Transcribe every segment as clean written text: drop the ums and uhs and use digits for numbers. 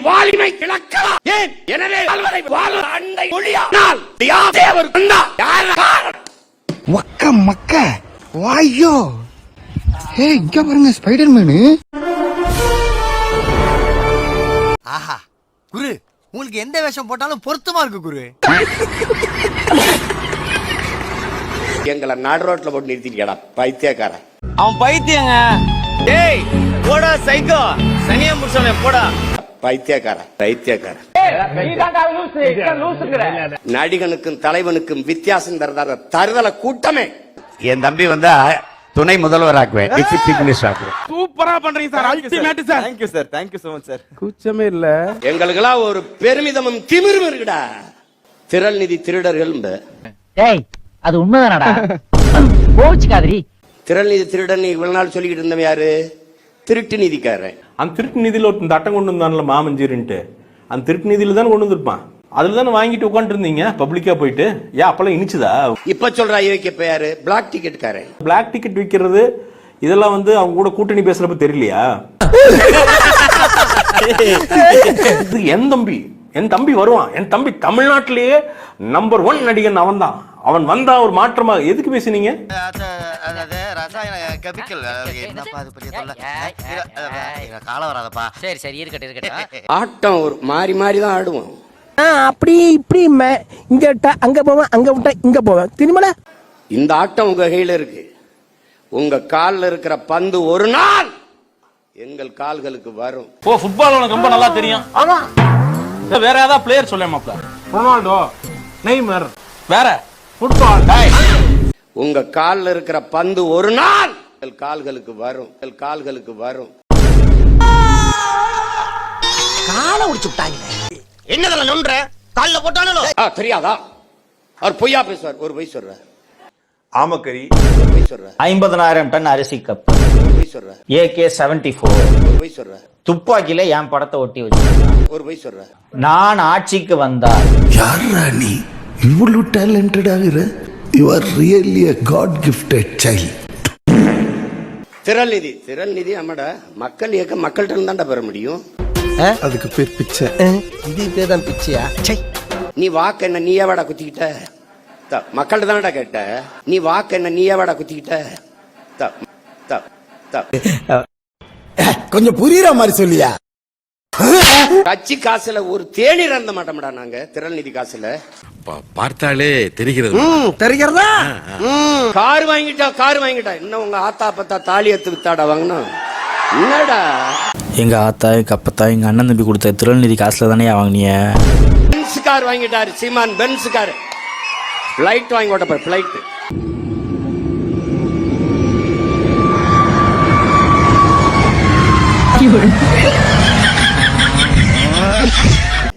வாலிமை இழக்கலாம். ஏன்? எனவே அண்டை மொழியால் தேவர் வக்க மக்க வாயோ. ஏய் இங்க பாருங்க ஸ்பைடர்மேனு. ஆஹா குரு, உங்களுக்கு எந்த வேஷம் போட்டாலும் பொருத்தமா இருக்கு குரு. எங்களை நடு ரோட்ல போட்டு நிறுத்திட்டியாடா பைத்தியக்காரன். அவன் பைத்தியங்க. டேய் போடா சைக்கோ, சனியா முர்சனே போடா பைத்தியக்காரன் பைத்தியக்காரன். நடிகனுக்கும் தலைவனுக்கும் வித்தியாசம் தருதல கூட்டமே. என் தம்பி வந்தா துணை முதல்வர் ஆக்குவேன், டிஸ்ட்ரிக்ட் மினிஸ்டர் ஆக்குவேன். சூப்பரா பண்றீங்க sir. Ultimate sir. Thank you sir. Thank you so much sir. கூச்சமே இல்ல. எங்களுக்கெல்லாம் ஒரு பெருமிதமும் திமிரும் இருக்குடா. திரள் நிதி திருடர்கள். டேய் அது உண்மைதானடா? போச்சுக்காதரி. திரள் நிதி திருடன் இவ்வளவு நாள் சொல்லிக்கிட்டு இருந்தவன் யாரு? திருட்டு நிதிக்காரன். அந்த திருட்டு நிதியில ஒரு தட்டம் கொண்டு வந்தான்ல மாமஞ்சீரின்ட்டு, அந்த திருட்டு நிதியில தான் கொண்டு வந்திருப்பான். அதுல தானே வாங்கிட்டு உட்காந்து இருந்தீங்க பப்ளிக்கா போயிட்டு. ஏன் அப்பெல்லாம் இனிச்சுதா? இப்ப சொல்ற இப்ப யாரு? பிளாக் டிக்கெட் காரன். பிளாக் டிக்கெட் விற்கிறது இதெல்லாம் வந்து அவங்க கூட கூட்டணி பேசுறப்ப தெரியலையா? என் தம்பி வருவான். என் தம்பி தமிழ்நாட்டிலேயே நம்பர் 1 நடிகன் அவன் தான். அவன் வந்தா ஒரு மாற்றமா. எதுக்கு பேசுனீங்க? சரி சரி இருக்கட்டும் இருக்கட்டும். ஆட்டம் ஒரு மாறி மாறி தான் ஆடுவோம். அப்படி இப்படி இங்க விட்டா அங்க போவேன், அங்க விட்டா இங்க போவேன். திரும்பல இந்த ஆட்டம் உங்க கையில இருக்கு. உங்க கால்ல இருக்கிற பந்து ஒரு நாள் எங்கள் கால்களுக்கு வரும். ஓ ஃபுட்பால் உனக்கு ரொம்ப நல்லா தெரியும். ஆமா. வேற ஏதாவது பிளேயர் சொல்ல மாப்ள? ரொனால்டோ, நெய்மர், வேற ஃபுட்பால். உங்க கால்ல இருக்கிற பந்து ஒரு நாள் எங்கள் கால்களுக்கு வரும். எங்கள் கால்களுக்கு வரும். காலை உடிச்சு விட்டாங்க. என்னதெல்லாம் நொன்ற கால்ல போட்டானோ தெரியாதா? அவர் பொய்யா பேசுவார். ஒரு பொய் சொல்றார். ஆமக்கரி 50,000 டன் அரிசி கப், AK-74, துப்பாக்கியில என் படத்தை ஒட்டி வச்சு நான் ஆட்சிக்கு வந்தா. யாரா நீ இவ்வளவு டேலண்டட் ஆகிற? You are really a god gifted child. திரள் நிதி நம்மட மக்கள் இயக்கம் மக்கள்கிட்ட இருந்தாண்டா பெற முடியும். அதுக்கு பேர் பிச்சை. இது பேர் தான் பிச்சையா? நீ வாக்கு என்ன நீ எவடா குத்திக்கிட்ட? மக்கள்கிட்ட தானடா கேட்ட. நீ வாக்கு என்ன நீ எவடா குத்திக்கிட்ட? கொஞ்சம் புரியுற மாதிரி சொல்லியா? கட்சி காசுல ஒரு தேநீர் இருந்த மாட்டோம்டா நாங்க. திரள் நிதி காசுல பார்த்தாலே தெரிகிறது. தெரிகிறதா? கார் வாங்கிட்டா இன்னும் உங்க ஆத்தா பத்தா தாலி எடுத்து வித்தாடா வாங்கணும். என்னடா எங்க ஆத்தா எங்க அப்பத்தா எங்க அண்ணன் தம்பி கொடுத்த திருநெல்வேலி காசுல தானே வாங்கினிய? பென்ஸ் கார் வாங்கிட்டாரு சீமான். பென்ஸ் கார் பிளைட் வாங்கி ஓட்ட போய் பிளைட்.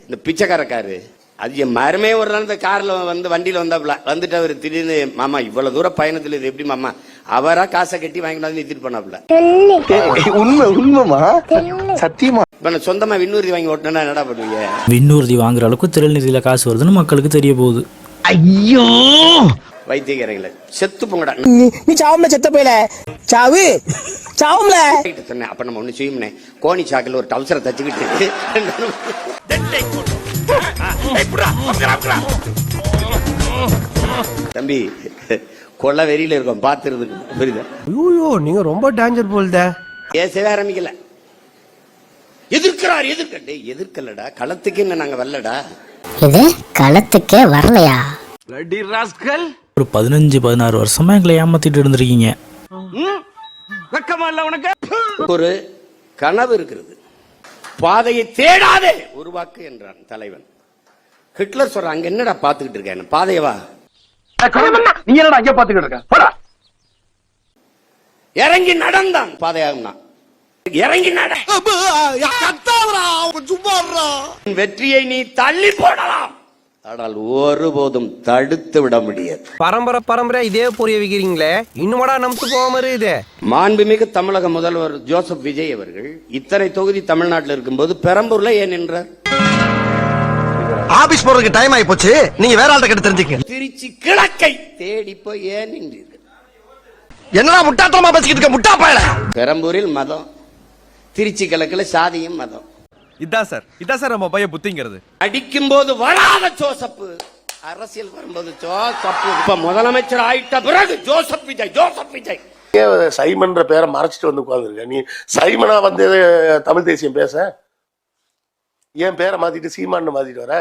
இந்த பிச்சைக்கார காரு அது என் மரமே ஒரு நாள் இந்த கார்ல வந்து வண்டியில வந்துட்டு அவர் திடீர்னு மாமா இவ்வளவு தூரம் பயணத்துல இது எப்படி மாமா அவரா காசை கட்டி வாங்கிட்டு நிறுத்திட்டு போனாப்ல. உண்மைமா சத்தியமா? இப்ப நான் சொந்தமா விண்ணூர்தி வாங்கி ஓட்டினா என்னடா பண்ணுவீங்க? விண்ணூர்தி வாங்குற அளவுக்கு திருநெல்வேலியில காசு வருதுன்னு மக்களுக்கு தெரிய போகுது. ஐயோ வைத்தியக்காரங்கள செத்து போங்கடா. நீ சாவும்ல செத்த போயில சாவு சாவும்ல சொன்னேன். அப்ப நம்ம ஒண்ணு செய்யும்னே கோணி சாக்கில் ஒரு டவுசரை தச்சுக்கிட்டு தம்பி கொள்ள வெறியில இருக்கும் பாத்துறதுக்கு. புரியுதா? ஐயோ நீங்க ரொம்ப டேஞ்சர் போல்த. பேசவே ஆரம்பிக்கல. எதிர்க்கலடா களத்துக்கு என்ன நாங்க வரலடா. இது களத்துக்கே வரலையா? ஒரு 15-16 வருஷமா எங்களை ஏமாத்திட்டு இருந்திருக்கீங்க. ஒரு கனவு இருக்கிறது. பாதையை தேடாதே உருவாக்கு என்றான் தலைவன். ஹிட்லர் சொல்ற அங்க என்னடா பாத்துக்கிட்டு இருக்க? பாதையவா நீ என்னடா அங்க பாத்துக்கிட்டு இருக்க? இறங்கி நடந்தான் பாதையாகும். இறங்கி நட. வெற்றியை நீ தள்ளி போடலாம், ஆனால் ஒருபோதும் தடுத்து விட முடியாது. பரம்பரை இதே புரிய வைக்கிறீங்களே, இன்னும்டா நம்பிட்டு போகாம இருக்குது. மாண்புமிகு தமிழக முதல்வர் ஜோசப் விஜய் அவர்கள் இத்தனை தொகுதி தமிழ்நாட்டில் இருக்கும்போது பெரம்பூர்ல ஏன் நின்றார்? ஆபீஸ் போறதுக்கு டைம் ஆகி போச்சு, நீங்க வேற ஆள்கிட்ட கேட்டு தெரிஞ்சுக்க. திருச்சி கிழக்கை தேடி போய் ஏன் நின்றீர்கள்? என்னடா முட்டாத்தனமா பேசிக்கிட்டு இருக்க முட்டா பயல. பெரம்பூரில் மதம், திருச்சி கிழக்குல சாதியும் மதம். இதான் சார் நம்ம பையன் புத்திங்கிறது. அடிக்கும் போது வராத ஜோசப் அரசியல் வரும்போது ஜோசப் இப்ப முதலமைச்சர் ஆயிட்ட பிறகு ஜோசப் விஜய் சைமன்ற பேரை மறைச்சிட்டு வந்து உட்கார்ந்துருக்க நீ. சைமனா வந்து தமிழ் தேசியம் பேச ஏன் பேரை மாத்திட்டு சீமான்னு மாத்திட்டு வர?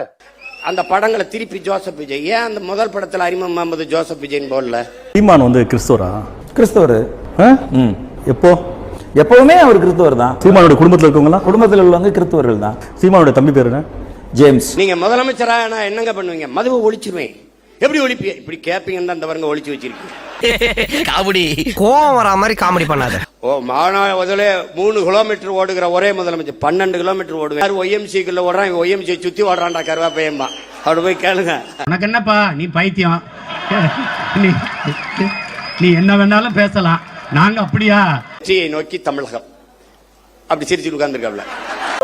அந்த படங்களை திருப்பி ஜோசப் விஜய் ஏன் அந்த முதல் படத்துல அறிமுகம் முகமது ஜோசப் விஜய்னு போடல? சீமான் வந்து கிறிஸ்தவரா? கிறிஸ்தவர். எப்பவுமே அவர் கிறிஸ்தவர் தான். சீமானோட குடும்பத்தில் இருக்கவங்க குடும்பத்தில் உள்ளவங்க கிறிஸ்தவர்கள் தான். சீமானோட தம்பி பேரு என்ன? ஜேம்ஸ். நீங்க முதலமைச்சரா நான் என்னங்க பண்ணுவீங்க? மதுவை ஒழிச்சிருவேன். எப்படி ஒழிப்பீங்க? இப்படி கேப்பீங்கன்னு அந்த வரங்க ஒழிச்சு வச்சிருக்கீங்க. காமெடி கோவம் வரா மாதிரி காமெடி பண்ணாத. மானாவதுல 3 கிலோமீட்டர் ஓடுகிற ஒரே முதலமைச்சர் 12 கிலோமீட்டர் ஓடுவேன். ஒய்எம்சிக்குள்ள ஓடுறான், ஒய்எம்சி சுத்தி ஓடுறான்டா கருவாப்பையம்மா. அப்படி போய் கேளுங்க. உனக்கு என்னப்பா நீ பைத்தியம், நீ என்ன வேணாலும் பேசலாம், நாங்க அப்படியா? வெற்றியை நோக்கி தமிழகம் அப்படி சிரிச்சு உட்கார்ந்துருக்காப்ல.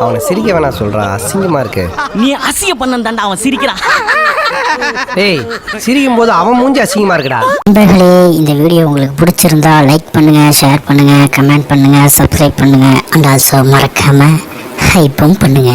அவனை சிரிக்க வேணா சொல்றா, அசிங்கமா இருக்கு. நீ அசிங்க பண்ண தாண்டா அவன் சிரிக்கிறான். ஏய் சிரிக்கும் போது அவன் மூஞ்சி அசிங்கமா இருக்குடா. நண்பர்களே, இந்த வீடியோ உங்களுக்கு பிடிச்சிருந்தா லைக் பண்ணுங்க, ஷேர் பண்ணுங்க, கமெண்ட் பண்ணுங்க, சப்ஸ்கிரைப் பண்ணுங்க, அண்ட் ஆல்சோ மறக்காம ஹைப்பும் பண்ணுங்க.